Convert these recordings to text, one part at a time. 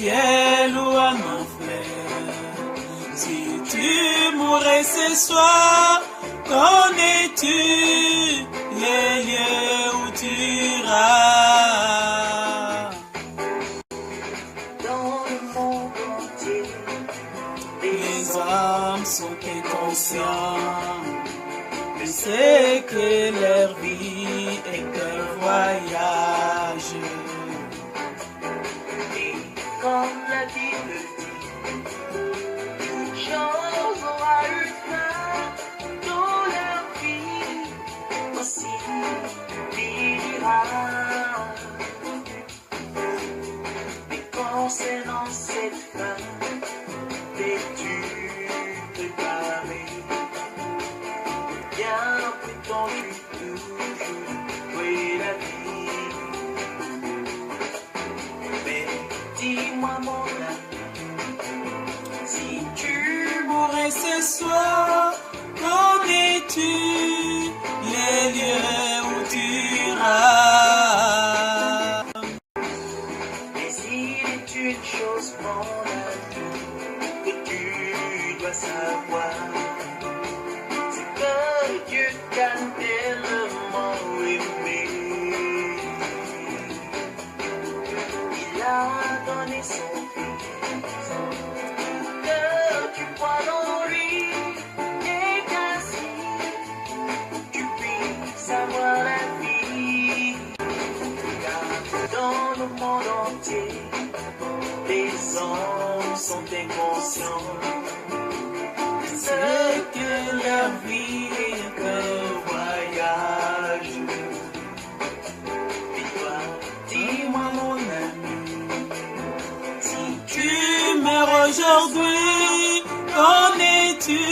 ciel ou en enfer. Si tu mourrais ce soir, connais-tu les lieux où tu iras? Dans le monde entier, Les hommes sont inconscients de ce que leur vie est un voyage. et comme la Bible dit, toute chose aura une fin dans leur vie, aussi finira. Mais concernant cette fin, t'es-tu préparé? Bien prétendu toujours, oui la vie. Mais dis-moi mon ami, si tu Mourrais ce soir, connais-tu les lieux où tu iras? mais il est une chose mon ami que tu dois savoir, c'est que Dieu t'a tellement aimé, il a donné son fils, que tu crois en lui, et qu'ainsi tu puisses avoir la vie. Car dans le monde entier, les hommes sont inconscients. C'est que leur vie est un voyage. Et toi, Dis-moi mon ami, si tu meurs aujourd'hui, connais-tu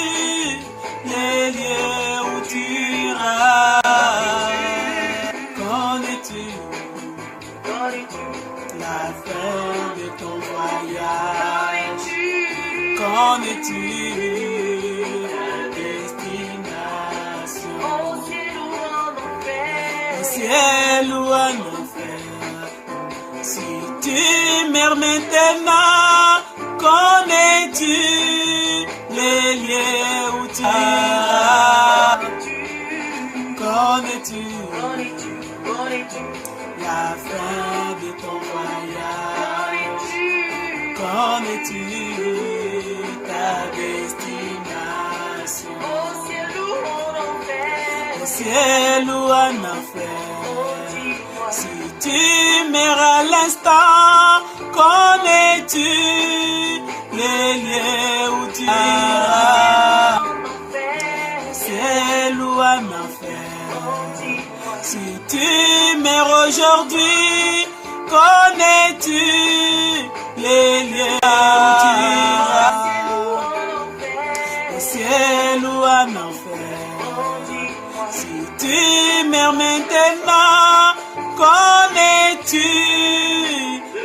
les lieux où tu iras? Connais-tu connais-tu, la fin de ton voyage? connais-tu, Connais-tu la destination? au ciel ou en enfer, Au ciel ou en enfer? Si tu meurs maintenant, connais-tu les lieux où tu iras? Connais-tu connais-tu, connais-tu, la fin de ton voyage? connais-tu, Connais-tu ta destination? au ciel ou en enfer, Au ciel ou en enfer? dis-moi, Si tu meurs à l'instant, connais-tu les lieux où tu iras? en enfer, Ciel ou en enfer? dis-moi, Si tu meurs aujourd'hui, connais-tu les lieux où tu iras? Au ciel ou en enfer? Si tu meurs maintenant, connais-tu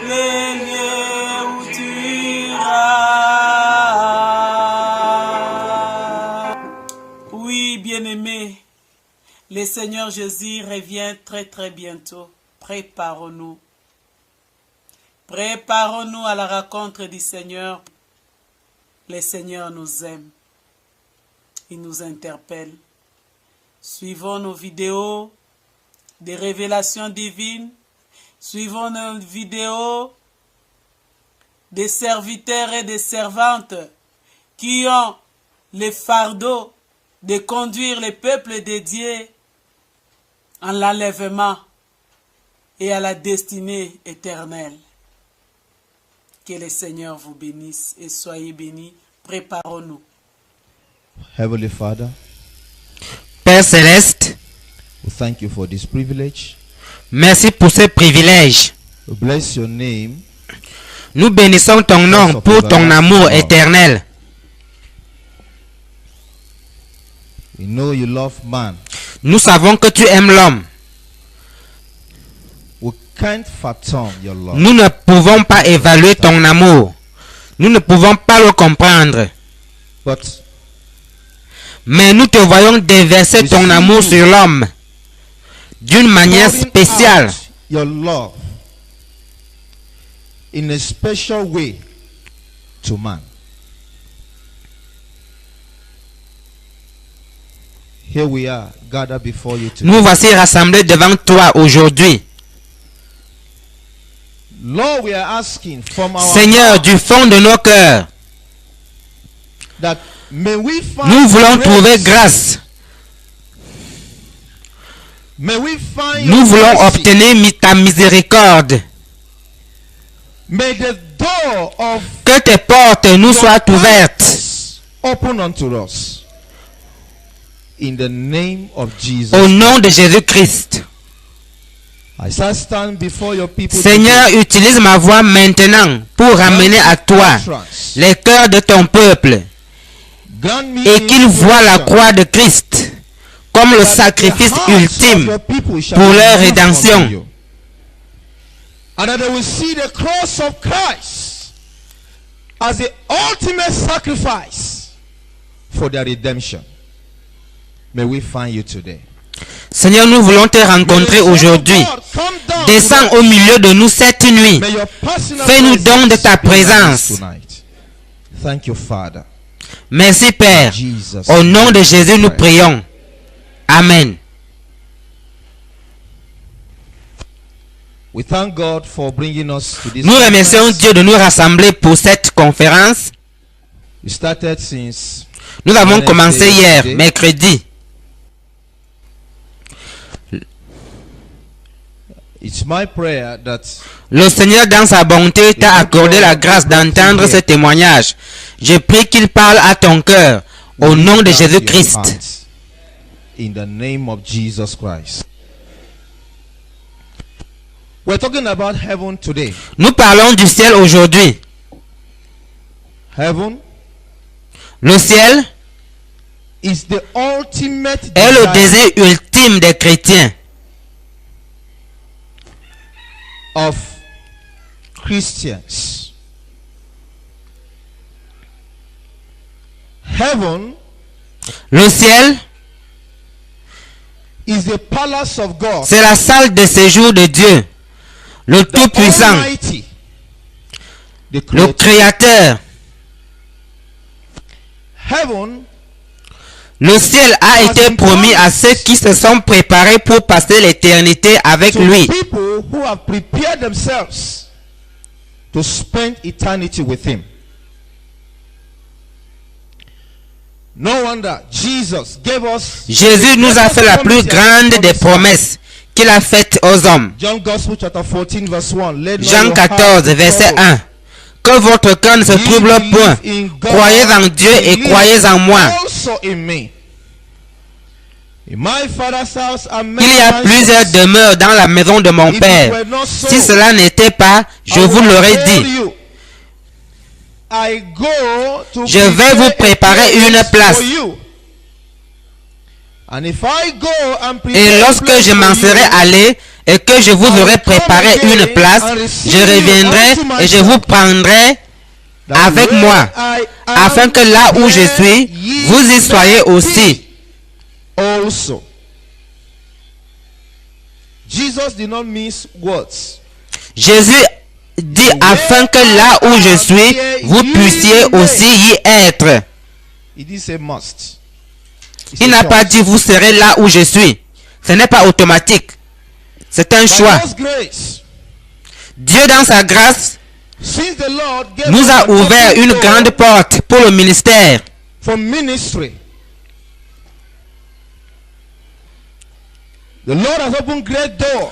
les lieux où tu iras? Oui, bien-aimé, le Seigneur Jésus revient très très bientôt. Préparons-nous. Préparons-nous à la rencontre du Seigneur. Le Seigneur nous aime. Il nous interpelle. Suivons nos vidéos des révélations divines. Suivons nos vidéos des serviteurs et des servantes qui ont le fardeau de conduire le peuple de Dieu en l'enlèvement et à la destinée éternelle. Que le Seigneur vous bénisse et soyez bénis. Préparons-nous. Heavenly Father, Père Céleste, we thank you for this privilege. merci pour ce privilège. We bless your name. Nous bénissons ton nom pour ton amour éternel. We know you love man. Nous savons que tu aimes l'homme. We can't fathom your love. Nous ne pouvons pas évaluer ton amour. Nous ne pouvons pas le comprendre. But Mais nous te voyons déverser ton amour sur l'homme d'une manière pouring spéciale. out your love in a special way to man. Here we are, gathered before you today. Nous voici rassemblés devant toi aujourd'hui. Lord, we are asking from our Seigneur, heart du fond de nos cœurs, that may we find nous voulons grace. trouver grâce. May we find Nous your voulons mercy. obtenir ta miséricorde. May the door of Que tes portes nous soient ouvertes. purpose open unto us. In the name of Jesus. Au nom de Jésus-Christ. As I stand before your people Seigneur, today, utilise ma voix maintenant pour ramener à toi utterance. les cœurs de ton peuple Grant me et qu'ils voient la inspiration croix de Christ comme le that sacrifice the hearts of ultime your people shall pour be leur moved rédemption. unto you. And that they will see the cross of Christ as the ultimate sacrifice for their redemption. May we find you today. Seigneur, nous voulons te rencontrer aujourd'hui. Descends au milieu de nous cette nuit. Fais-nous don de ta présence. Thank you, Father. Merci Père. Jesus. Au nom de Jésus, nous prions. Amen. We thank God for bringing us to this Nous remercions conference. Dieu de nous rassembler pour cette conférence. We started since Nous avons Wednesday, commencé hier, yesterday. mercredi. It's my prayer that Le Seigneur, dans sa bonté, t'a accordé la grâce d'entendre ce témoignage. Je prie qu'il parle à ton cœur. Au nom de Jésus-Christ. In the name of Jesus Christ. We're talking about heaven today. Nous parlons du ciel aujourd'hui. Heaven Le ciel is the ultimate est le desire désir ultime des chrétiens, of Christians. Heaven le ciel, is the palace of God, c'est la salle de séjour de Dieu, le the Tout-Puissant, Almighty, the le Creator. Créateur. Heaven Le ciel a été promis à ceux qui se sont préparés pour passer l'éternité avec to lui. people who have prepared themselves to spend eternity with Him. No wonder Jesus gave us Jésus nous a fait la plus grande des promesses qu'il a faites aux hommes. John Gospel chapter 14 verse 1. Let not Jean your 14, heart be verset troubled. 1. Que votre cœur ne se trouble point. Croyez en Dieu et croyez en moi. Also in me. In my Father's house are many Il y a plusieurs mansions. demeures dans la maison de mon If it Père. were not so, Si cela n'était pas, je vous l'aurais dit. Je vais vous préparer une place. Et lorsque je m'en serai allé et que je vous aurai préparé une place, je reviendrai et je vous prendrai avec moi, afin que là où je suis, vous y soyez aussi. Also, Jesus did not miss words. Jésus dit afin que là où je suis, vous puissiez aussi y être. He did say must. He Il said n'a pas choice. dit vous serez là où je suis. Ce n'est pas automatique. C'est un By choix. God's grace, Dieu dans sa grâce since the Lord gave nous us a an ouvert open une door grande porte pour le ministère. for ministry, the Lord has opened great door.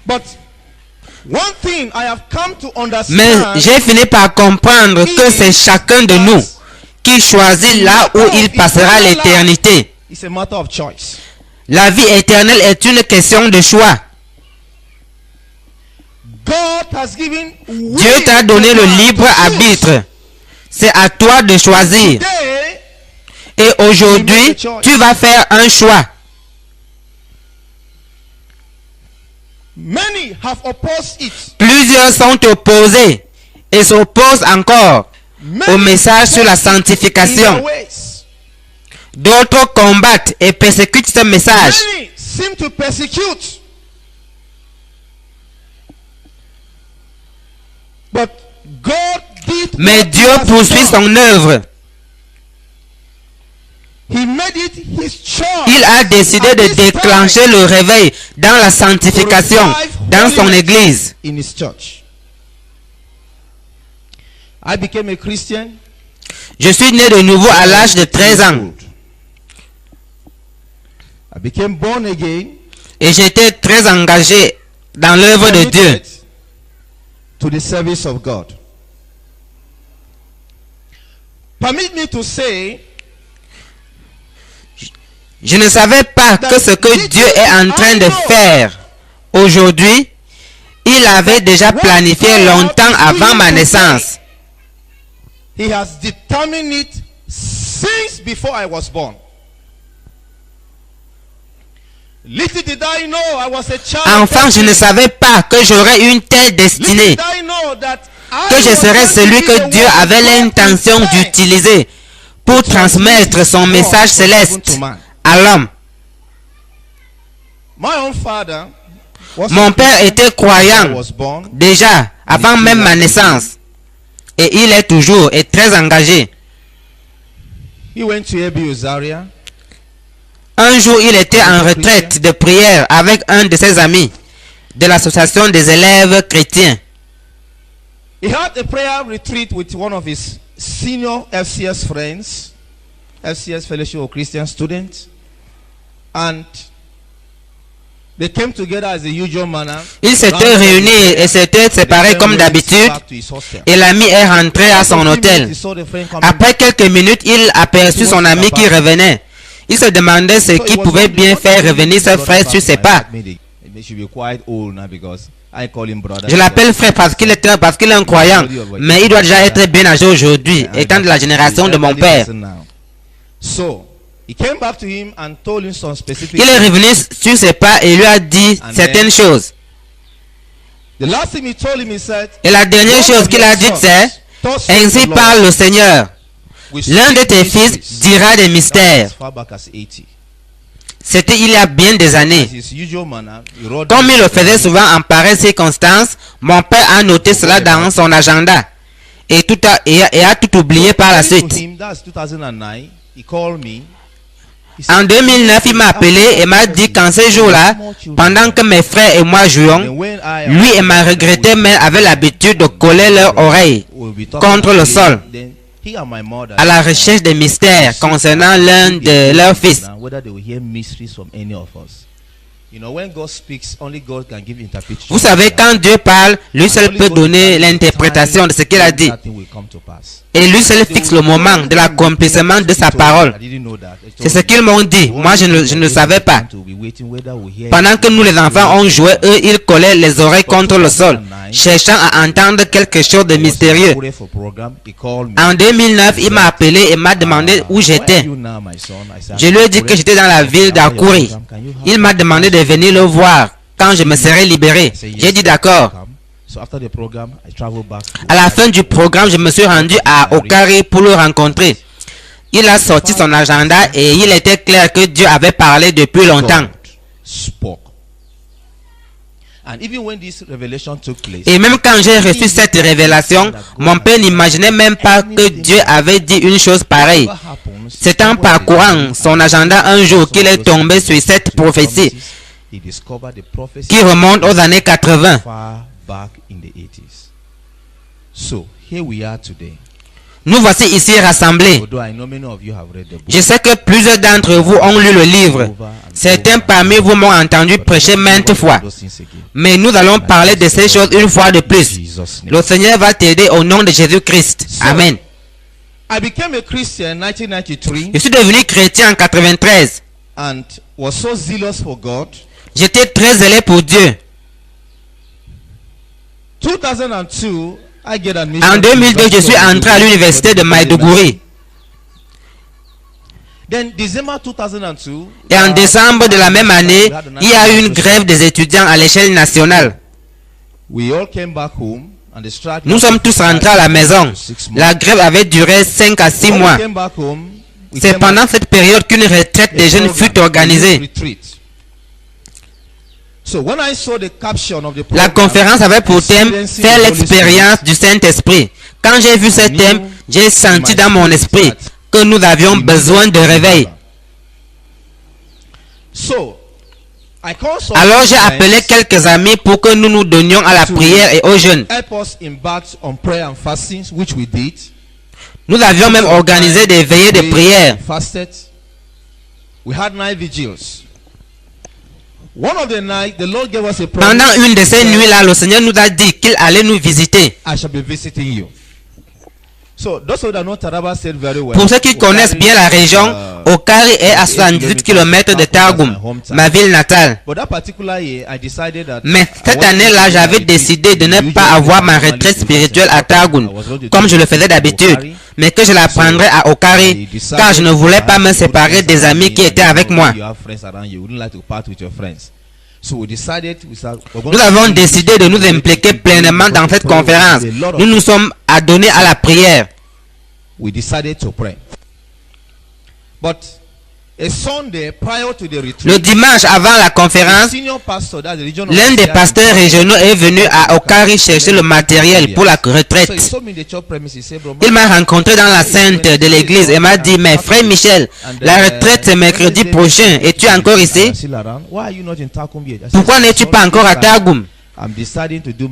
But one thing I have come to understand, Mais j'ai fini par comprendre que c'est chacun de nous qui choisit là où il passera l'éternité. it's a matter of choice. La vie éternelle est une question de choix. God has given Dieu t'a donné le libre arbitre. C'est à toi de choisir. Today, Et aujourd'hui, tu vas faire un choix. many have opposed it. Plusieurs sont opposés et s'opposent encore au message sur la in their sanctification. ways. D'autres combattent et persécutent ce message. Many seem to persecute Mais Dieu poursuit son œuvre. Il a décidé de déclencher le réveil dans la sanctification, dans son église. Je suis né de nouveau à l'âge de 13 ans. Et j'étais très engagé dans l'œuvre de Dieu. Je ne savais pas que ce que Dieu est en train de faire aujourd'hui, il avait déjà planifié longtemps avant ma naissance. He has determined it since before I was born. Little did I know I was a child. Enfant, je ne savais pas que j'aurais une telle destinée, que je serais celui que Dieu avait l'intention d'utiliser pour transmettre son message céleste à l'homme. Mon père était croyant déjà avant même ma naissance. Et il est toujours et très engagé. Un jour, il était en retraite de prière avec un de ses amis de l'association des élèves chrétiens. He had a prayer retreat with one of his senior FCS friends, FCS Fellowship of Christian Students, and they came together as the usual manner. Ils s'étaient réunis et s'étaient séparés comme d'habitude, et l'ami est rentré à son hôtel. Après quelques minutes, il aperçut son ami qui revenait. Il se demandait ce qui pouvait bien faire revenir ses frères sur ses pas. Je l'appelle frère parce qu'il est un croyant, mais il doit déjà être bien âgé aujourd'hui, étant de la génération de mon père. Il est revenu sur ses pas et lui a dit certaines choses. Et la dernière chose qu'il a dite, c'est: ainsi parle le Seigneur, l'un de tes fils dira des mystères. C'était il y a bien des années. Comme il le faisait souvent en pareilles circonstances, mon père a noté cela dans son agenda et a tout oublié par la suite. En 2009, il m'a appelé et m'a dit qu'en ces jours-là, pendant que mes frères et moi jouions, lui et ma regrettée mère avaient l'habitude de coller leurs oreilles contre le sol à la recherche des mystères concernant l'un de leurs fils. Vous savez, quand Dieu parle, lui seul peut donner l'interprétation de ce qu'il a dit. Et lui seul fixe le moment de l'accomplissement de sa parole. C'est ce qu'ils m'ont dit. Moi, je ne savais pas. Pendant que nous, les enfants, on jouait, eux, ils collaient les oreilles contre le sol, cherchant à entendre quelque chose de mystérieux. En 2009, il m'a appelé et m'a demandé où j'étais. Je lui ai dit que j'étais dans la ville d'Akouri. Il m'a demandé de venir le voir quand je me serai libéré. J'ai dit d'accord. À la fin du programme, je me suis rendu à Okari pour le rencontrer. Il a sorti son agenda et il était clair que Dieu avait parlé depuis longtemps. Et même quand j'ai reçu cette révélation, mon père n'imaginait même pas que Dieu avait dit une chose pareille. C'est en parcourant son agenda un jour qu'il est tombé sur cette prophétie qui remonte aux années 80. Nous voici ici rassemblés. Je sais que plusieurs d'entre vous ont lu le livre. Certains parmi vous m'ont entendu prêcher maintes fois. Mais nous allons parler de ces choses une fois de plus. Le Seigneur va t'aider au nom de Jésus-Christ. Amen. Je suis devenu chrétien en 1993. J'étais très zélé pour Dieu. En 2002, je suis entré à l'université de Maïdougouri. Et en décembre de la même année, il y a eu une grève des étudiants à l'échelle nationale. Nous sommes tous rentrés à la maison. La grève avait duré 5 à 6 mois. C'est pendant cette période qu'une retraite des jeunes fut organisée. La conférence avait pour thème « Faire l'expérience du Saint-Esprit ». Quand j'ai vu ce thème, j'ai senti dans mon esprit que nous avions besoin de réveil. Alors j'ai appelé quelques amis pour que nous nous donnions à la prière et au jeûne. Nous avions même organisé des veillées de prière. Pendant une de ces nuits-là, le Seigneur nous a dit qu'il allait nous visiter. Pour ceux qui connaissent bien la région, Okari est à 78 km de Targum, ma ville natale. Mais cette année-là, j'avais décidé de ne pas avoir ma retraite spirituelle à Targum, comme je le faisais d'habitude, mais que je la prendrais à Okari, car je ne voulais pas me séparer des amis qui étaient avec moi. Nous avons décidé de nous impliquer pleinement dans cette conférence. Nous nous sommes adonnés à la prière. Le dimanche avant la conférence, l'un des pasteurs régionaux est venu à Okari chercher le matériel pour la retraite. Il m'a rencontré dans la sainte de l'église et m'a dit: mais frère Michel, la retraite c'est mercredi prochain et tu es encore ici? Pourquoi n'es-tu pas encore à Targum?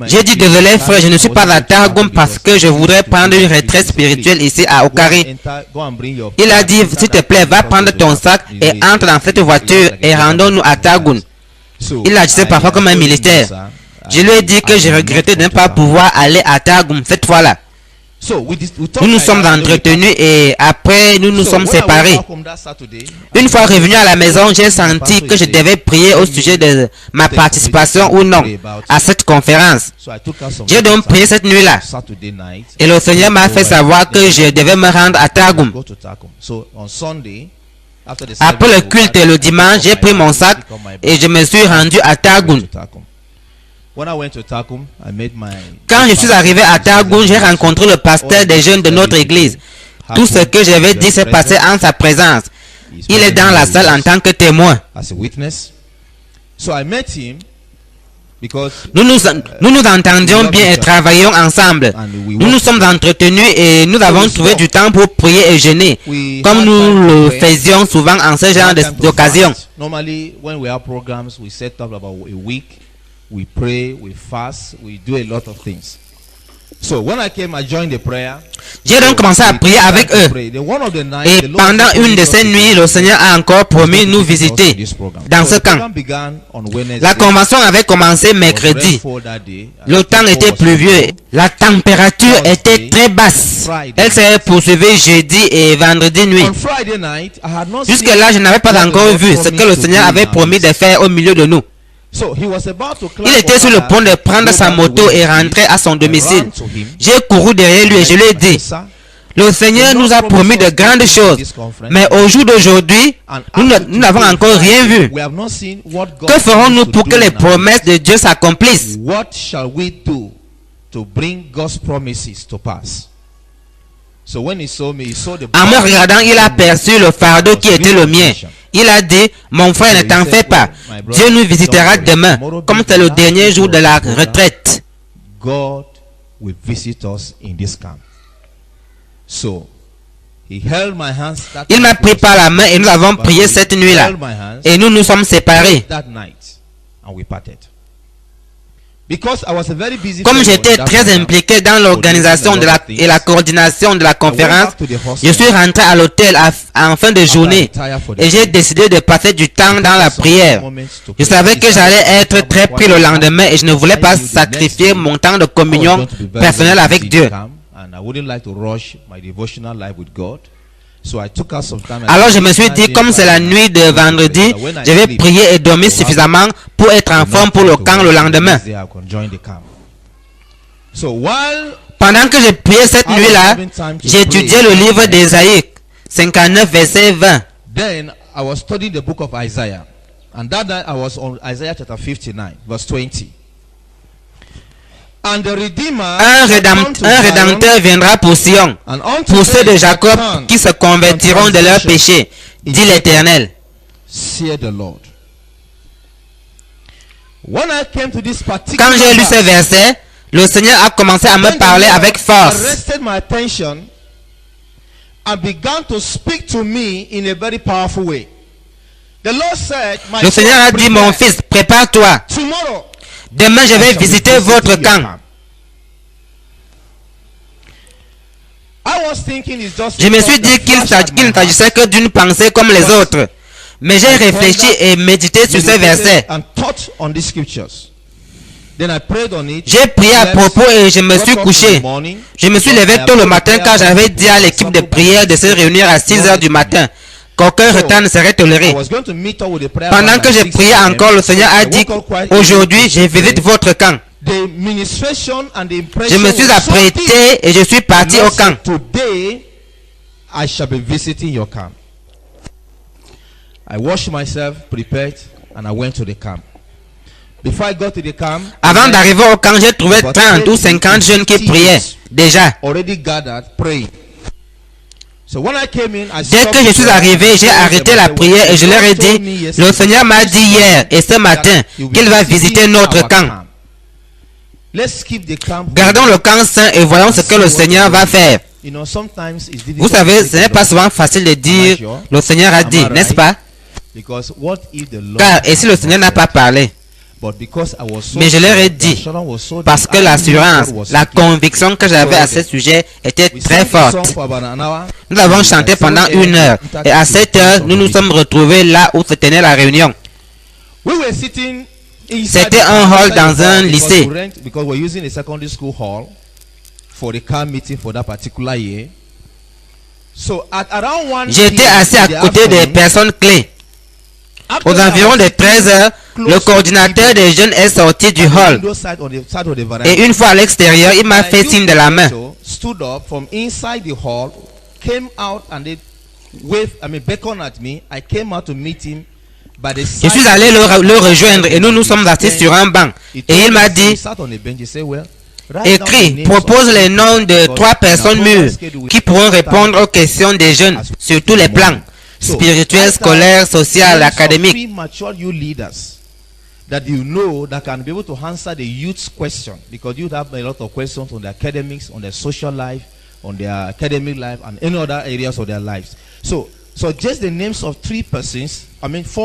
J'ai dit: désolé frère, je ne suis pas à Targum parce que je voudrais prendre une retraite spirituelle ici à Okari. Il a dit: s'il te plaît, va prendre ton sac et entre dans cette voiture et rendons-nous à Targum. Il agissait parfois comme un militaire. Je lui ai dit que je regrettais de ne pas pouvoir aller à Targum cette fois-là. Nous nous sommes entretenus et après nous nous sommes séparés. Une fois revenu à la maison, j'ai senti que je devais prier au sujet de ma participation ou non à cette conférence. J'ai donc prié cette nuit-là. Et le Seigneur m'a fait savoir que je devais me rendre à Targum. Après le culte le dimanche, j'ai pris mon sac et je me suis rendu à Targum. Quand je suis arrivé à Targum, j'ai rencontré le pasteur des jeunes de notre église. Tout ce que j'avais dit s'est passé en sa présence. Il est dans la salle en tant que témoin. Nous nous entendions bien et travaillions ensemble. Nous nous sommes entretenus et nous avons trouvé du temps pour prier et jeûner, comme nous le faisions souvent en ce genre d'occasion. We pray, we fast, we do a lot of things. So when I came, I joined the prayer. J'ai donc commencé à prier avec eux. Et pendant une de ces nuits, le Seigneur a encore promis nous visiter dans ce camp. La convention avait commencé mercredi. Le temps était pluvieux. La température était très basse. Elle s'est poursuivie jeudi et vendredi nuit. Jusque-là, je n'avais pas encore vu ce que le Seigneur avait promis de faire au milieu de nous. Il était sur le point de prendre sa moto et rentrer à son domicile. J'ai couru derrière lui et je lui ai dit: le Seigneur nous a promis de grandes choses, mais au jour d'aujourd'hui, nous n'avons encore rien vu. Que ferons-nous pour que les promesses de Dieu s'accomplissent? En me regardant, il a perçu le fardeau qui était le mien. Il a dit: mon frère, ne t'en fais pas. Dieu nous visitera demain, comme c'est le dernier jour de la retraite. Il m'a pris par la main et nous avons prié cette nuit-là. Et nous nous sommes séparés. Comme j'étais très impliqué dans l'organisation et la coordination de la conférence, je suis rentré à l'hôtel en fin de journée et j'ai décidé de passer du temps dans la prière. Je savais que j'allais être très pris le lendemain et je ne voulais pas sacrifier mon temps de communion personnelle avec Dieu. Alors je me suis dit, comme c'est la nuit de vendredi, je vais prier et dormir suffisamment pour être en forme pour le camp le lendemain. Pendant que je priais cette nuit-là, j'étudiais le livre d'Ésaïe 59 verset 20. Then I was studying the book of Isaiah, and that night I was on Isaiah chapter 59 verse 20. Un rédempteur viendra pour Sion, pour ceux de Jacob qui se convertiront de leurs péchés, dit l'Éternel. Quand j'ai lu ce verset, le Seigneur a commencé à me parler avec force. arrested my attention and began to speak to me in a very powerful way. The Lord said, my Le Seigneur a dit, mon fils, prépare-toi. tomorrow Demain, je vais visiter votre camp. I was thinking it's just Je me suis dit qu'il ne s'agissait que d'une pensée comme les autres. Mais j'ai réfléchi et médité sur ces versets. and thought on these scriptures. Then I prayed on it. J'ai prié à propos et je me suis couché. Je me suis levé tôt le matin car j'avais dit à l'équipe de prière de se réunir à 6 heures du matin. Qu'aucun retard ne serait toléré. Pendant que je priais encore, le Seigneur a dit, aujourd'hui, je visite votre camp. Je me suis apprêté et je suis parti au camp. Today, I shall be visiting your camp. I washed myself, prepared, and I went to the camp. Before I got to the camp, Avant d'arriver au camp, j'ai trouvé 30 ou 50 jeunes qui priaient déjà. already gathered, praying. So when I came in, I Dès que je suis arrivé, j'ai arrêté la prière et je leur ai dit, le Seigneur m'a dit hier et ce matin qu'il va visiter notre camp. Let's keep the camp. Gardons le camp saint et voyons ce que le Seigneur va faire. You know, sometimes it's difficult Vous savez, to ce n'est pas souvent facile de dire, le Seigneur a dit, n'est-ce pas? because what if the Lord Car, et si le Seigneur n'a pas parlé? But because I was so Mais je leur ai sure, dit, the assurance was so parce deep, que I knew l'assurance, God was la speaking. conviction que j'avais à ce sujet était We très sang the forte. song for about an hour. Nous avons chanté pendant 1 heure et à 7 heures, nous nous sommes retrouvés là où se tenait la réunion. We were sitting inside C'était the un camp, hall inside dans the hall, un because lycée. because we're using a secondary school hall for the camp meeting for that particular year. So at around 1 J'étais assis à côté des personnes clés. Aux environs de 13 heures, le coordinateur des jeunes est sorti du hall. Et une fois à l'extérieur, il m'a fait signe de la main. Stood up from inside the hall, came out and they waved, beckoned at me. I came out to meet him by the Je suis allé le rejoindre et nous nous sommes assis sur un banc. Et il m'a dit, écris, propose les noms de 3 personnes mûres qui pourront répondre aux questions des jeunes sur tous les plans, spirituel, scolaire, social, académique. That you know that can be able to answer the youth's question, because you have a lot of questions on their academics, on their social life, on their academic life, and any other areas of their lives. So just the names of 4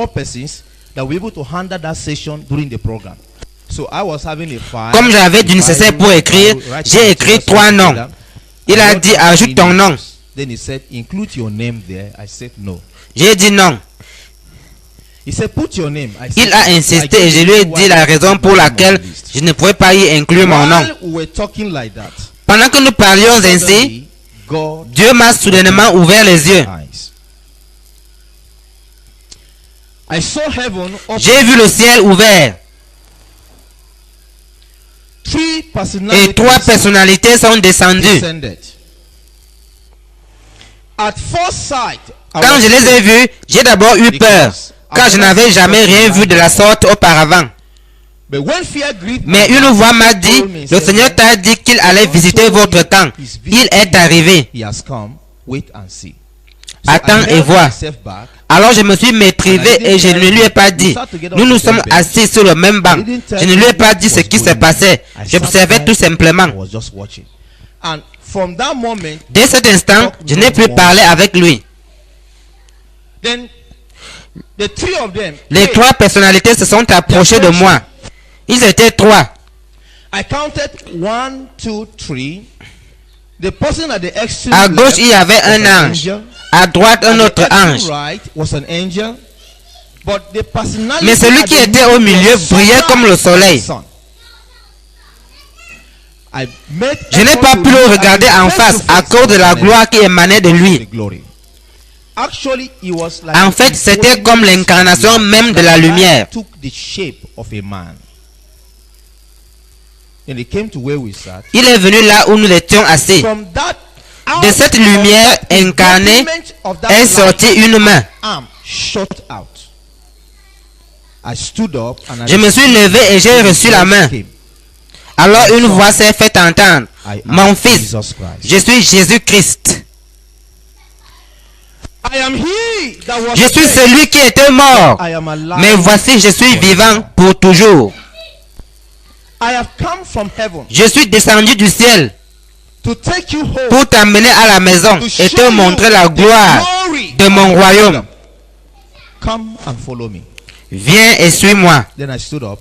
persons that were able to handle that session during the program. So I was having a file. Comme j'avais du nécessaire pour écrire, j'ai écrit 3 noms. Il a dit, ajoute ton nom. Then he said, include your name there. I said no. J'ai dit non. He said, put your name. I said, Il a insisté et je lui ai dit la raison pour laquelle je ne pouvais pas y inclure mon nom. While we were talking like that, Pendant que nous parlions ainsi, suddenly, God Dieu m'a soudainement ouvert les yeux. eyes. I saw heaven open. J'ai vu le ciel ouvert 3 et personalities 3 personnalités sont descendues. descended. At first sight, I Quand was je les ai vus, j'ai d'abord eu peur, car je n'avais jamais rien vu de la sorte auparavant. But when fear gripped Mais my une heart, voix m'a he dit, told me, he le said, Seigneur t'a dit qu'il allait visiter votre camp. Il est arrivé. He has come. Wait and see. So Attends I et held vois. myself back. Alors je me suis maîtrisé et je ne lui ai pas dit. Nous nous sommes assis sur le même banc. Je ne lui ai pas dit ce qui se passait. J'observais tout simplement. I was just watching. And from that moment, Dès cet instant, je n'ai plus parlé avec lui. then the 3 of them. Les 3 personnalités se sont approchées de moi. Ils étaient 3. I counted 1, 2, 3. The person at the extreme À gauche, left il y avait was un an ange. angel. À droite, un At the autre extreme ange. right was an angel. But the personality Mais celui at qui the était au middle milieu was brillait comme le soleil. sun. I made Je n'ai effort pas to pu le look at regarder him en face face to à face cause de la and gloire qui émanait de the lui. glory. Actually, he was like En fait, c'était comme l'incarnation même de la lumière. Took the shape of a man. And he came to where we sat. Il est venu là où nous étions assis. From that De cette lumière incarnée est sortie une main. arm shot out. I stood up and I Je me suis levé et j'ai reçu la main. Alors une voix s'est fait entendre. Mon fils, Jesus Christ. je suis Jésus-Christ. I am he that was Je suis dead. celui qui était mort. I am alive. Mais voici, je suis vivant pour toujours. I have come from heaven Je suis descendu du ciel to take you home, pour t'amener à la maison to et show te you montrer la the gloire glory de mon of my royaume. kingdom. Come and follow me. Viens et suis-moi. Then I stood up.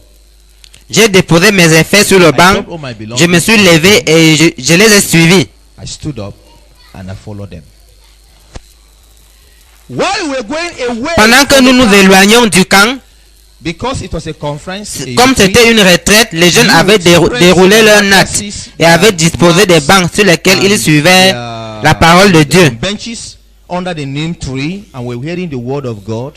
J'ai déposé mes effets sur le I banc. dropped all my belongings. Je me suis levé et je les ai suivis. I stood up and I followed them. While we were going away, Pendant que from nous the nous camp, éloignions du camp, because it was a conference, a comme retreat, c'était une retraite, les jeunes avaient déroulé leurs nattes et avaient disposé des bancs sur lesquels ils suivaient la parole de Dieu. benches under the neem tree, and we were hearing the word of God.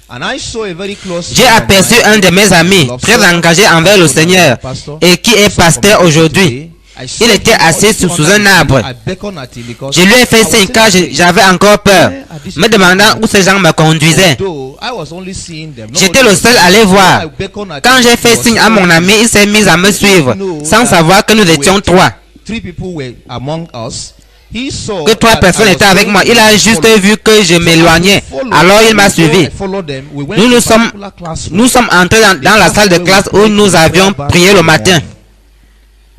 And I saw a very close J'ai friend of aperçu mine, un de mes amis Lobster, très engagé envers le Seigneur et qui est pasteur aujourd'hui. Il était assis sous un arbre. Je lui ai fait signe car j'avais encore peur, me demandant où ces gens me conduisaient. J'étais le seul à les voir. Quand j'ai fait signe à mon ami, il s'est mis à me suivre, sans savoir que nous étions trois. Que trois personnes étaient avec moi. Il a juste vu que je m'éloignais. Alors il m'a suivi. Nous sommes entrés dans la salle de classe où nous avions prié le matin.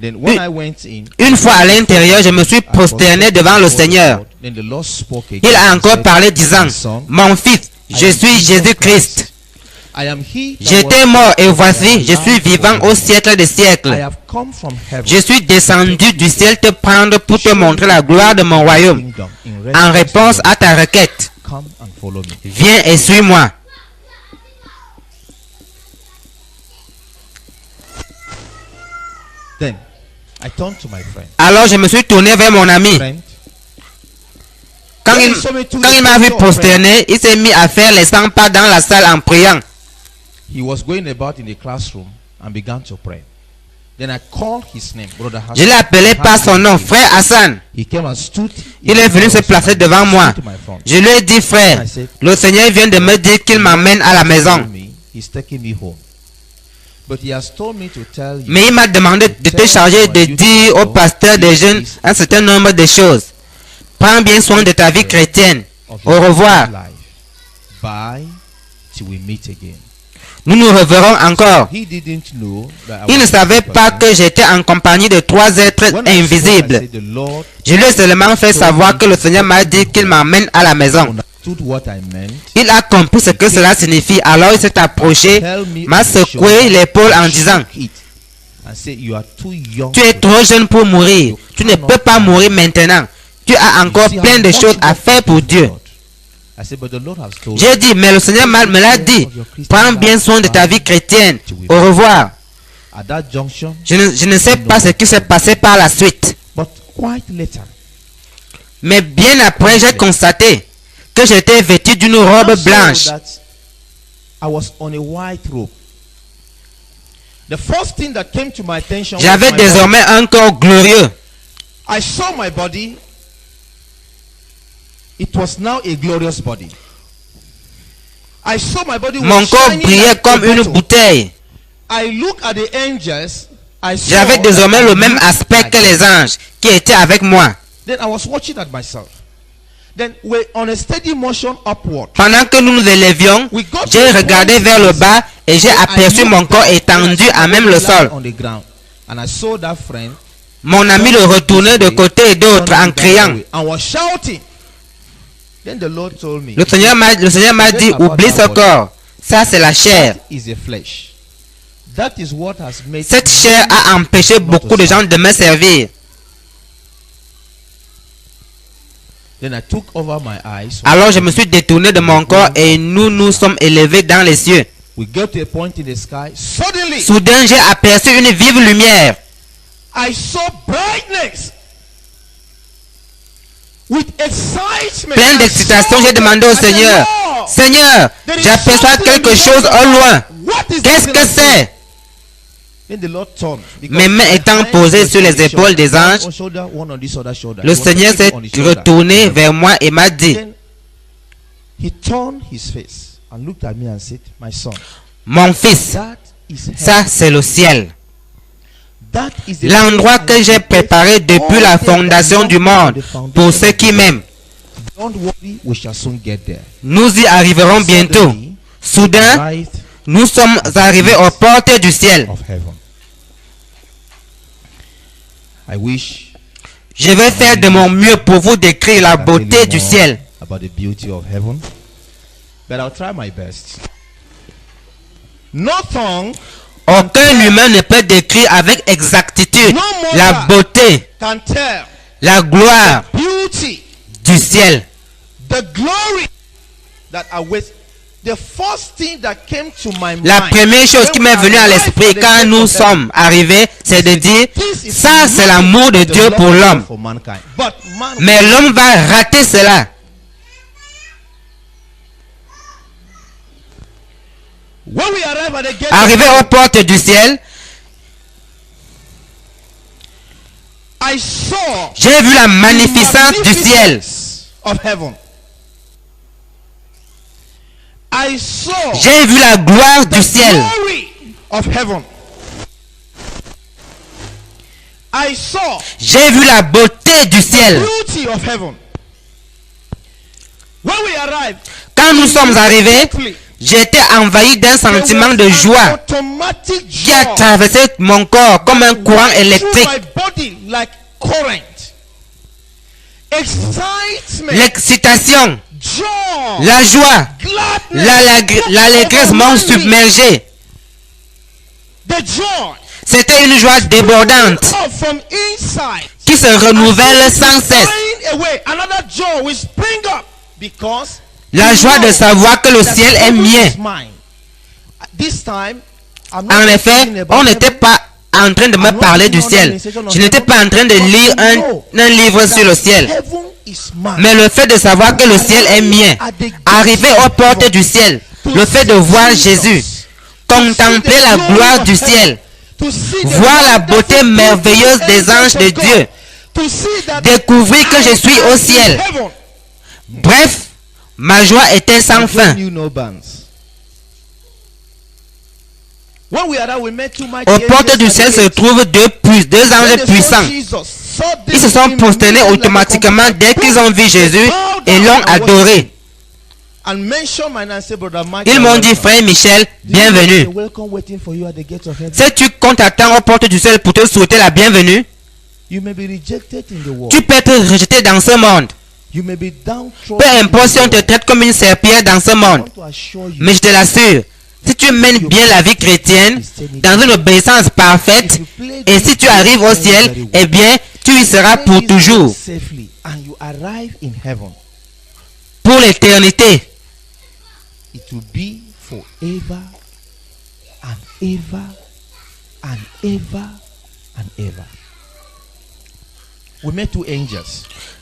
Une fois à l'intérieur, je me suis prosterné devant le Seigneur. Il a encore parlé disant, mon fils, je suis Jésus-Christ. J'étais mort et voici, je suis vivant au siècle des siècles. Je suis descendu du ciel te prendre pour te montrer la gloire de mon royaume. En réponse à ta requête, viens et suis-moi. Alors je me suis tourné vers mon ami. Quand il m'a vu prosterner, il s'est mis à faire les 100 pas dans la salle en priant. He was going about in the classroom and began to pray. Then I called his name, Brother Hassan. Je l'ai appelé par son nom, frère Hassan. He came and stood. Il est venu se placer devant moi. Je lui ai dit, frère, le Seigneur vient de me dire qu'il m'amène à la maison. He's taking me home. But he has told me to tell you. Mais il m'a demandé de te charger de dire au pasteur des jeunes un certain nombre de choses. Prends bien soin de ta vie chrétienne. Au revoir. Bye till we meet again. Nous nous reverrons encore. He didn't know that I Il ne was savait pas que j'étais en compagnie de trois êtres When I spoke, I invisibles. said, the Lord Je lui ai seulement fait savoir que le Seigneur m'a dit qu'il m'emmène à la maison. understood what I meant. Il a compris ce que cela signifie. Alors il s'est approché, m'a secoué l'épaule en disant, And say, you are too young tu es to trop jeune pour mourir. Tu ne peux pas mourir maintenant. Tu as encore see plein how de much choses à more faire pour Dieu. God. I said, but the Lord has told J'ai dit, mais le Seigneur me l'a dit. Prends bien soin de ta vie chrétienne. Au revoir. at that junction. Je ne sais pas ce qui s'est passé par la suite. But quite later, Mais bien après, j'ai constaté que j'étais vêtu d'une robe I saw blanche. that I was on a white robe. The first thing that came to my attention was J'avais my désormais un corps glorieux. body. I saw my body. It was now a glorious body. I saw my body was Mon corps shining brillait like a comme une bottle. bouteille. I look at the angels. I saw J'avais désormais that le I même looked aspect like que les anges qui étaient avec moi. Then I was watching at myself. Then we're on a steady motion upward. Pendant que nous nous élevions, j'ai regardé vers le bas et j'ai aperçu mon corps étendu à même le sol. On the ground. And I saw that friend Mon ami le retournait de côté et d'autre en criant. and was shouting. Then the Lord told me, Le Seigneur m'a dit, oublie ce corps. Ça, c'est la chair. that is a flesh. That is what has made Cette chair a empêché beaucoup de gens de me servir. Then I took over my eyes. Alors je me suis détourné de mon corps et nous nous sommes élevés dans les cieux. We got to a point in the sky. Suddenly, Soudain, j'ai aperçu une vive lumière. I saw brightness. With excitement. Plein I d'excitation, saw j'ai demandé au I said, Seigneur, Lord, Seigneur, there is j'aperçois something quelque in the chose au loin. What is Qu'est-ce that que in the c'est? Then the Lord turned, because Mes mains my étant hands posées were sur les on the épaules des shoulder, anges, one on shoulder, one on this other shoulder. le He was Seigneur taking s'est on the shoulder. retourné vers moi et m'a dit, Then he turned his face and looked at me and said, my son, mon fils, that is ça heaven. c'est le ciel. That is the L'endroit place que j'ai préparé depuis la fondation du monde pour ceux qui m'aiment. Don't worry, we shall soon get there. Nous y arriverons bientôt. Soudain, Right nous sommes arrivés aux portes du ciel. of heaven. I wish Je vais faire de mon mieux pour vous décrire la I could beauté tell you du more ciel. about the beauty of heaven, but I'll try my best. No tongue Aucun humain ne peut décrire avec exactitude la beauté, can tell la gloire beauty, du ciel. the glory that awaits. The first thing that came to my mind, La première chose qui m'est venue à l'esprit quand nous sommes arrivés, c'est de dire, ça c'est l'amour de Dieu pour l'homme. Mais l'homme va rater cela. Arrivé aux portes du ciel, j'ai vu la magnificence du ciel. J'ai vu la gloire du ciel. J'ai vu la beauté du ciel. Quand nous sommes arrivés, j'ai été envahi d'un sentiment de joie qui a traversé mon corps comme un courant électrique. L'excitation, la joie, l'allégresse m'ont submergé. C'était une joie débordante qui se renouvelle sans cesse. La joie de savoir que le ciel est mien. En effet, on n'était pas en train de me parler du ciel. Je n'étais pas en train de lire un livre sur le ciel. Mais le fait de savoir que le ciel est mien, arriver aux portes du ciel, le fait de voir Jésus, contempler la gloire du ciel, voir la beauté merveilleuse des anges de Dieu, découvrir que je suis au ciel. Bref, ma joie était sans fin. Aux portes du ciel se trouvent deux anges puissants. Ils se sont prosternés automatiquement dès qu'ils ont vu Jésus et l'ont adoré. Ils m'ont dit, frère Michel, bienvenue. Si tu comptes attendre aux portes du ciel pour te souhaiter la bienvenue, tu peux être rejeté dans ce monde. Peu importe si on te traite comme une serpillère dans ce monde. Mais je te l'assure, si tu mènes bien la vie chrétienne, dans une obéissance parfaite, et si tu arrives au ciel, eh bien, tu y seras pour toujours. Pour l'éternité.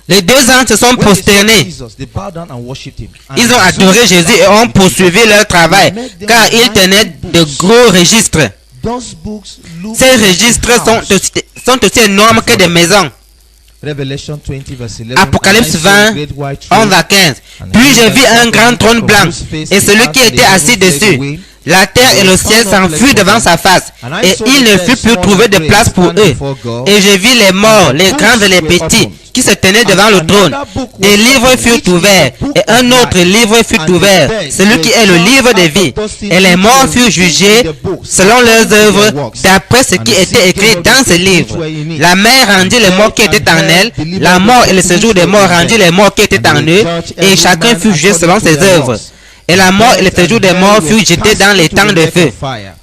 Les deux anges se sont prosternés. Ils ont adoré Jésus et ont poursuivi leur travail, car ils tenaient de gros registres. Ces registres sont aussi énormes que des maisons. Apocalypse 20, 11 à 15. Puis je vis un grand trône blanc, et celui qui était assis dessus. La terre et le ciel s'enfuirent devant sa face, et il ne fut plus trouvé de place pour eux. Et je vis les morts, les grands et les petits, qui se tenaient devant le trône. Des livres furent ouverts, et un autre livre fut ouvert, celui qui est le livre de vie. Et les morts furent jugés selon leurs œuvres, d'après ce qui était écrit dans ce livre. La mer rendit les morts qui étaient en elle, la mort et le séjour des morts rendit les morts qui étaient en eux, et chacun fut jugé selon ses œuvres. Et la mort et le séjour des morts furent jetés dans les temps de feu.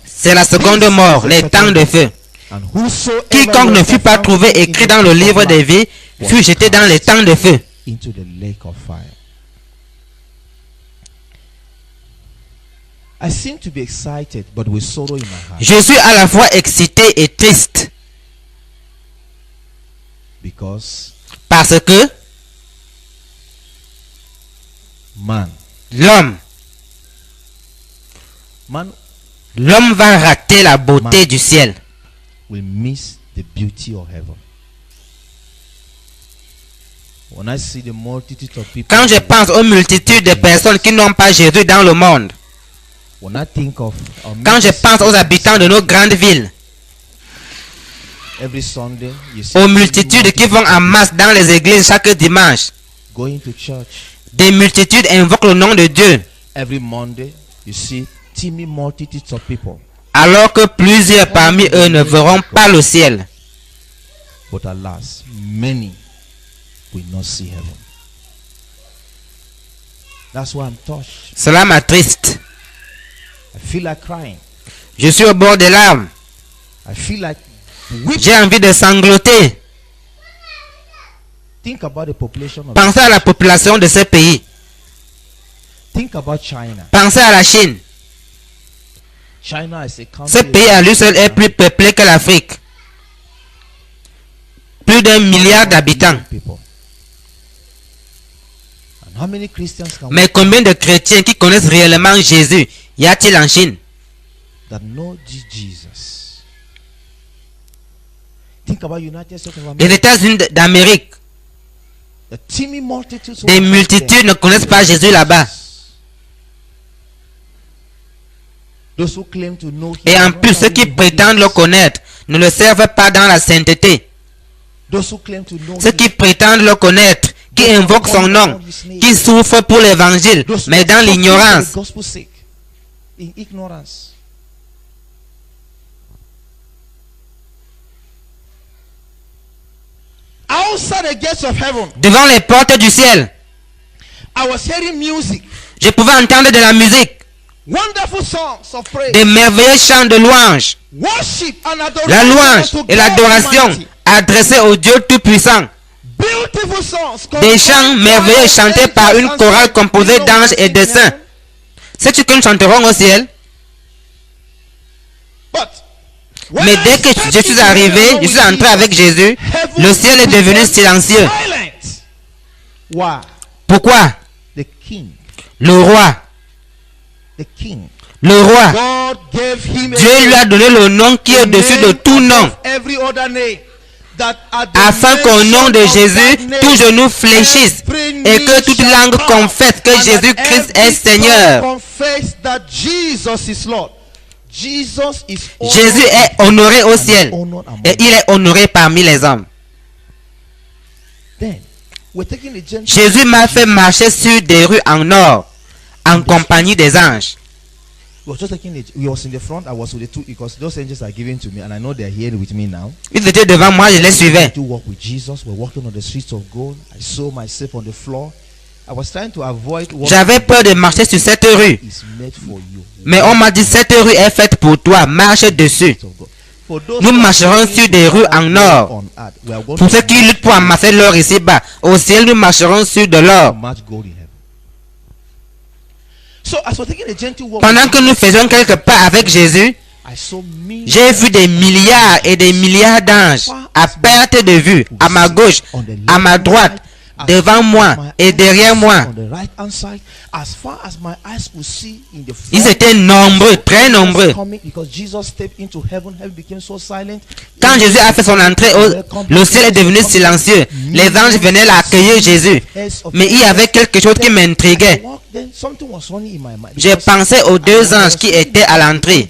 C'est la seconde mort, les temps de feu. Quiconque ne fut pas trouvé écrit dans le livre de vie fut jeté dans les temps de feu. Je suis à la fois excité et triste. Parce que l'homme va rater la beauté du ciel. Quand je pense aux multitudes de personnes qui n'ont pas Jésus dans le monde, quand je pense aux habitants de nos grandes villes, aux multitudes qui vont en masse dans les églises chaque dimanche, des multitudes invoquent le nom de Dieu, alors que plusieurs parmi eux ne verront pas le ciel. But alas, many will not see heaven. That's why I'm touched. Cela m'attriste. I feel like crying. Je suis au bord des larmes. I feel like weeping. J'ai envie de sangloter. Think about the population of Pensez à la population de ce pays. Think about China. Pensez à la Chine. China is a country. Ce pays à lui seul est plus peuplé que l'Afrique. Plus d'1 milliard d'habitants. And how many Christians can Mais combien de chrétiens qui connaissent réellement Jésus y a-t-il en Chine? that know Jesus? Think about United States of Les America. États-Unis d'Amérique, The teeming multitudes who des are out multitudes there. ne connaissent pas Jésus là-bas. Those who claim to know him Et en are not plus, ceux qui living in prétendent le holiness. connaître ne le servent pas dans la sainteté. Those who claim to know Ceux him, qui prétendent le connaître, qui invoquent son nom, qui souffrent pour l'évangile, those who mais are dans suffering for l'ignorance. the gospel's sake, in ignorance. Outside the gates of heaven, Devant les portes du ciel, I was hearing music, je pouvais entendre de la musique, wonderful songs of praise, des merveilleux chants de louange, worship and adoration la louange to et God l'adoration Almighty. adressées au Dieu Tout-Puissant. Beautiful songs, Des chants merveilleux chantés par une chorale composée d'anges et de saints. Sais-tu que nous chanterons au ciel? Mais dès que je suis arrivé, je suis entré avec Jésus, le ciel est devenu silencieux. Why? Pourquoi? The king. Le roi, The king. le roi, God gave him a Dieu lui a donné le nom qui est au-dessus de tout nom, every other name, that at the afin qu'au nom de mention of Jésus, that name, tout genou fléchisse every et que knee toute shall langue bow, confesse que and that Jésus-Christ every est Seigneur. tongue confess that Jesus is Lord. Jesus is Jésus est honoré au ciel et il est honoré parmi les hommes. Then, we're taking the Gentile. Jésus m'a fait marcher sur des rues en or en compagnie des anges. We was just taking it. We was in the front. I was with the two because those angels are given to me, and I know they're here with me now. Ils étaient devant moi, je les suivais. To walk with Jesus. We're walking on the streets of gold. I saw myself on the floor. I was trying to avoid what J'avais peur de marcher sur cette rue, is made for you. mais on m'a dit cette rue est faite pour toi, marche dessus. For those Nous who are marcherons living sur des rues en or. on earth, we are going Pour to ceux qui luttent pour amasser l'or ici-bas, au ciel nous marcherons sur de l'or. match gold in heaven. So as we're taking a gentle walk, Pendant que nous faisions quelques pas avec Jésus, I saw me j'ai vu des milliards et des milliards d'anges à perte de vue, à ma gauche, à ma droite, devant moi et derrière moi. on the right hand side, as far as my eyes could see in the front. Ils étaient nombreux, très nombreux. Coming because Jesus stepped into heaven, heaven became so silent. Quand Jésus a fait son entrée, le ciel est devenu silencieux. Les anges venaient l'accueillir Jésus. Mais il y avait quelque chose qui m'intriguait. J'ai pensé aux deux anges qui étaient à l'entrée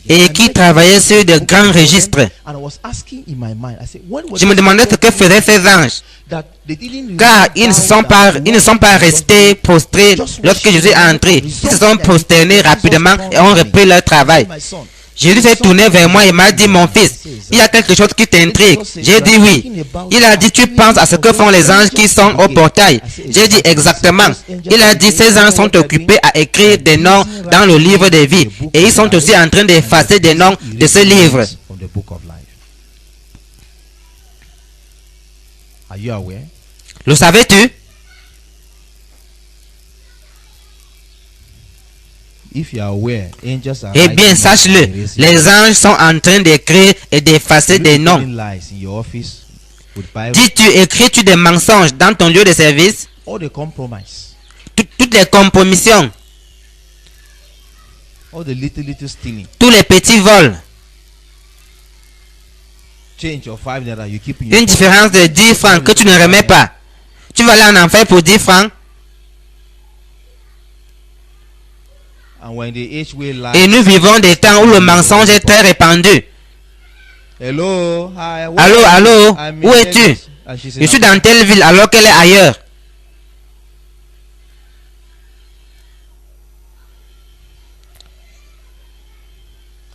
et qui travaillaient sur de grands registres. Je me demandais ce que faisaient ces anges. Car ils ne sont pas restés prostrés lorsque Jésus est entré. Ils se sont prosternés rapidement et ont repris leur travail. Jésus s'est tourné vers moi et m'a dit, mon fils, il y a quelque chose qui t'intrigue. J'ai dit oui. Il a dit, tu penses à ce que font les anges qui sont au portail. J'ai dit exactement. Il a dit, ces anges sont occupés à écrire des noms dans le livre des vies. Et ils sont aussi en train d'effacer des noms de ce livre. Are you aware? Le savais-tu? If you are aware, angels are Eh bien, sache-le, les anges sont en train d'écrire et d'effacer des noms. lies in your office with Bible, Dis-tu, écris-tu des mensonges dans ton lieu de service? all the compromise, Toutes les compromissions, all the little stealing. tous les petits vols. Change your 5 naira you keep in your Une différence de 10 francs que tu ne remets pas. Tu vas aller en enfer pour 10 francs. And when the age-way lie, Et nous vivons des temps où le mensonge est très répandu. hello, hi, where Allô, are you? allô, I'm où in es-tu? Lagos. And she said, Je suis dans telle ville alors qu'elle est ailleurs.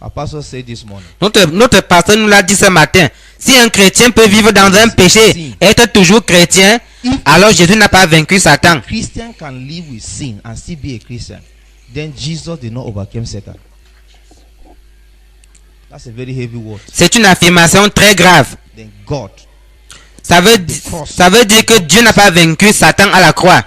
Our pastor said this morning, Notre pasteur nous l'a dit ce matin. Si un chrétien peut vivre dans un péché et être toujours chrétien, alors Jésus n'a pas vaincu Satan. Christian can live with sin and still be a Christian. Then Jesus did not overcome Satan. That's a very heavy word. C'est une affirmation très grave. Then God. Ça veut dire que Dieu n'a pas vaincu Satan à la croix.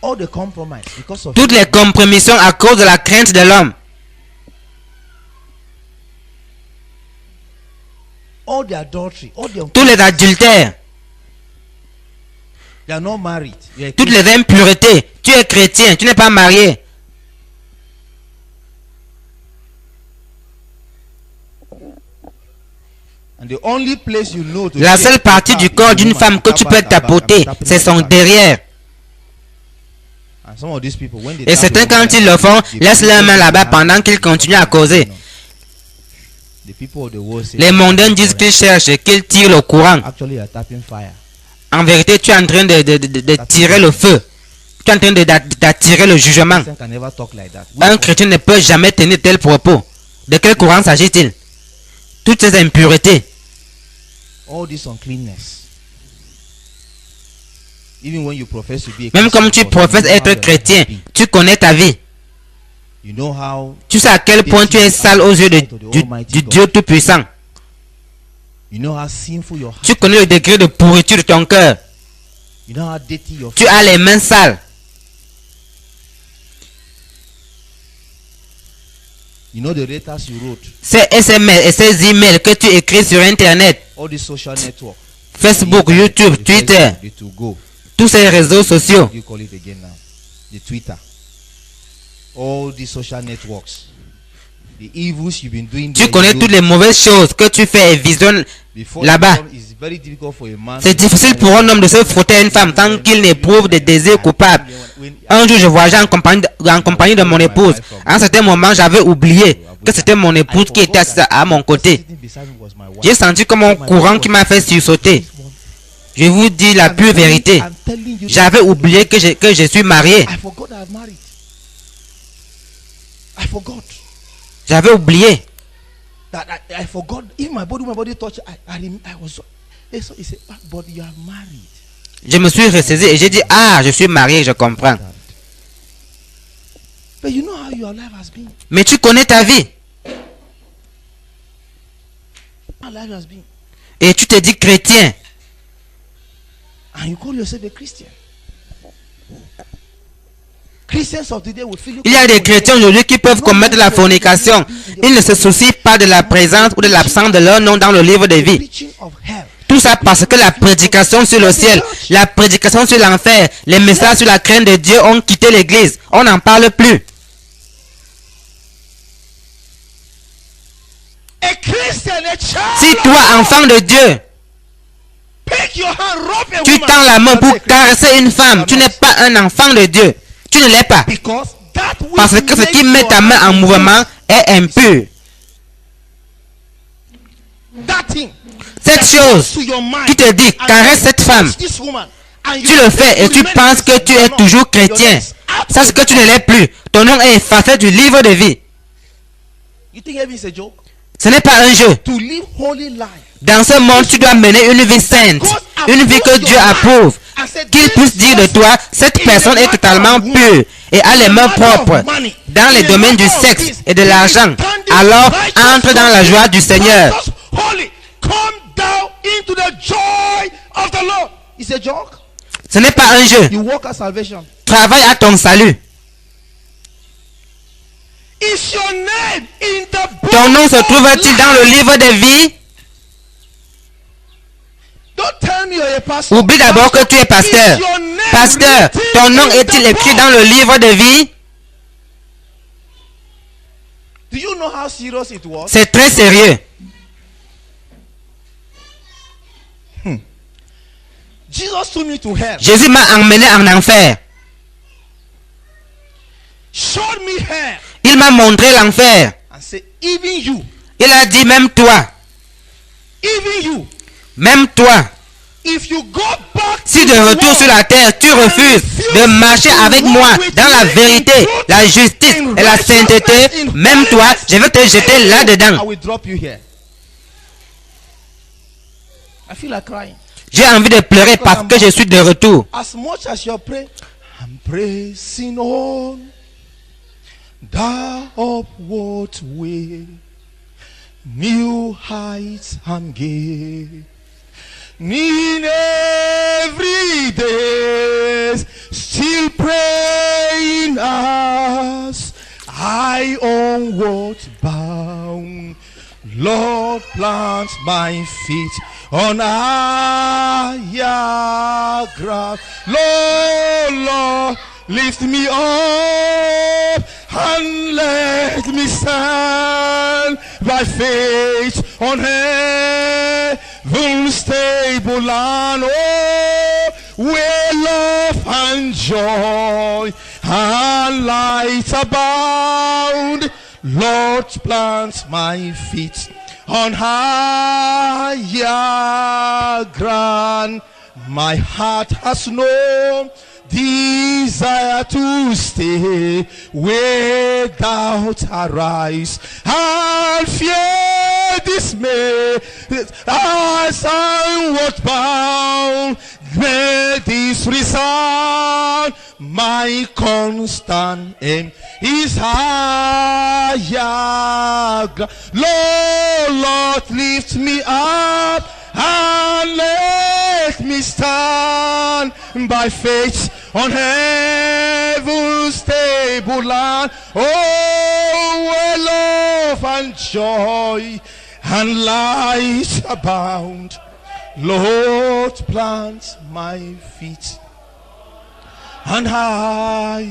All the compromise because of Toutes les compromissions à cause de la crainte de l'homme. all the adultery, all the Tous les adultères, they are not married. They are toutes les impuretés. Tu es chrétien, tu n'es pas marié. And the only place you know to La check seule partie the du car corps is the d'une woman. femme que tu peux tapoter, c'est son derrière. And some of these people, when they Et tap certains, the woman, quand ils le font, they laissent put leurs them mains in là-bas the pendant hand. qu'ils continuent à causer. The people of the world say, Les mondains disent qu'ils cherchent et qu'ils tirent le courant. actually you are tapping fire. En vérité, tu es en train de tirer le feu. Tu es en train d'attirer le jugement. Christian can never talk like that. Un chrétien ne peut jamais tenir tel propos. De quel courant s'agit-il? Toutes ces impuretés, All this uncleanness. Even when you profess to be a même comme tu Christian, professes you know être how your chrétien, life has been. tu connais ta vie. You know how Tu sais à quel point tu es sale aux yeux du Dieu Tout-Puissant. you know how sinful your heart. Tu connais le degré de pourriture de ton cœur. You know how dirty your Tu as les mains sales. You know the letters you wrote. Ces SMS et ces emails que tu écris sur Internet, All these social networks. Facebook, The internet, YouTube, the Twitter, Facebook, the to go. tous ces réseaux sociaux. You call it again now. The Twitter. All these social networks. The evils you've been doing. Tu there, connais you toutes know, les mauvaises choses que tu fais et visionnes before là-bas. you come, it's very difficult for a man C'est to- difficile pour un homme de se frotter à une femme tant qu'il n'éprouve des désirs coupables. Un jour, je voyageais en compagnie de mon épouse. À un certain moment, j'avais oublié que c'était mon épouse qui était assise à mon côté. Sitting beside me was my wife. J'ai senti comme un courant qui m'a fait sursauter. Je vous dis la pure vérité. I'm telling you, J'avais oublié que je suis marié. I forgot I'm married. I forgot J'avais oublié. that I forgot. If my body touched, I was so. So he said, but you are married. Je me suis ressaisi et j'ai dit, ah, je suis marié, je comprends. But you know how your life has been. Mais tu connais ta vie. How life has been. Et tu te dis chrétien. And you call yourself a Christian. Christians of today will feel you. Il y a des chrétiens aujourd'hui qui peuvent commettre la fornication. Ils ne se soucient pas de la présence ou de l'absence de leur nom dans le livre de vie. Preaching of hell. Tout ça parce que la prédication sur le ciel, la prédication sur l'enfer, les messages sur la crainte de Dieu ont quitté l'église. On n'en parle plus. A Christian, a child. Si toi, enfant de Dieu, Pick your hand, rub a tu woman. tends la main You are pour a Christian. caresser une femme, tu n'es pas un enfant de Dieu. Tu ne l'es pas. Because that which Parce que ce qui makes met your ta main en hand mouvement est impur. that thing Cette chose to your mind. qui te dit, And caresse cette femme, touch this woman. And tu le fais et tu penses que tu es toujours chrétien. Sache que tu ne l'es plus. Ton nom est effacé du livre de vie. You think heaven is a joke? Ce n'est pas un jeu. To live holy life. Dans ce monde, tu dois mener une vie sainte, une vie que Dieu approuve. Qu'il puisse dire de toi, cette personne est totalement pure et a les mains propres dans les domaines du sexe et de l'argent. Alors, entre dans la joie du Seigneur. Just holy. Come down into the joy of the Lord. It's a joke. Ce n'est pas un jeu. You walk at salvation. Travaille à ton salut. Is your name in the book? Ton nom se trouve-t-il dans le livre de vie? Don't tell me you're a pastor. Oublie d'abord que tu es pasteur. Is your name Pasteur, written ton nom in est-il the écrit book? dans le livre de vie? Do you know how serious it was? C'est très sérieux. Jesus took me to hell. Jésus m'a emmené en enfer. Showed me hell. Il m'a montré l'enfer. And said, even you, Il a dit, même toi, even you, même toi, if you go back Si to de the retour world, sur la terre, tu refuses de marcher avec moi dans la vérité, la justice et la sainteté, même toi, je vais te jeter I là-dedans. will drop you here. I feel like crying. J'ai envie de pleurer parce que je suis de retour. As much as you pray, I'm pressing on the upward way, new heights I'm gaining every day, still praying as I onward bound. Lord, plant my feet on higher ground. Lord, lift me up and let me stand by faith on heaven's stable land. Oh, where love and joy and light abound. Lord, plant my feet on higher ground. My heart has no desire to stay without arise and fear dismay as I was bound. May this resound, my constant aim is higher ground. Lord, lift me up and let me stand by faith on heaven's stable land. Oh, where love and joy and light abound. Lord, plant my feet on higher